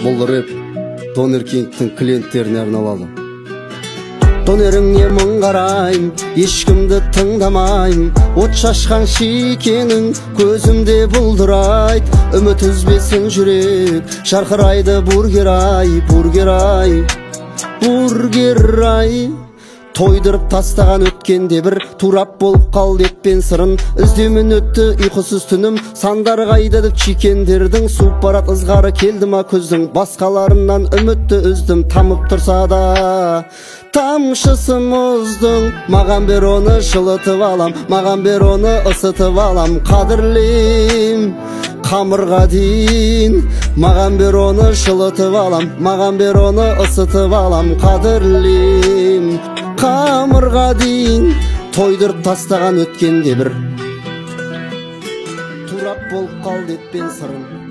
Бұл рэп Донер Кингтің клиенттеріне арналады. Донеріңе мың қарайым, ешкімді тыңдамайым. От шашқан шекенің көзімде бұлдырайд. Үміт үзбесін жүрек, шарқырайды бургер ай, бургер ай, бургер ай. Тойдырып тастаған өткенде бір турап болып қалды етпен сырын. Іздеумен өтті ұйқысыз түнім, сандар қайда деп чекендердің. суып барат ызғары келді ма көздің, басқаларынан үмітті үздім. Тамып тұрса да тамшысы мұздың, маған бер оны жылытып алам, маған бер оны ысытып алам. Қадірлейм қамырға дейін, маған бер оны жылытып алам, маған бер оны ысытып алам. Қадірлейм қамырға дейін, тойдырып тастаған өткенде бір турап болып қалды етпен сырын.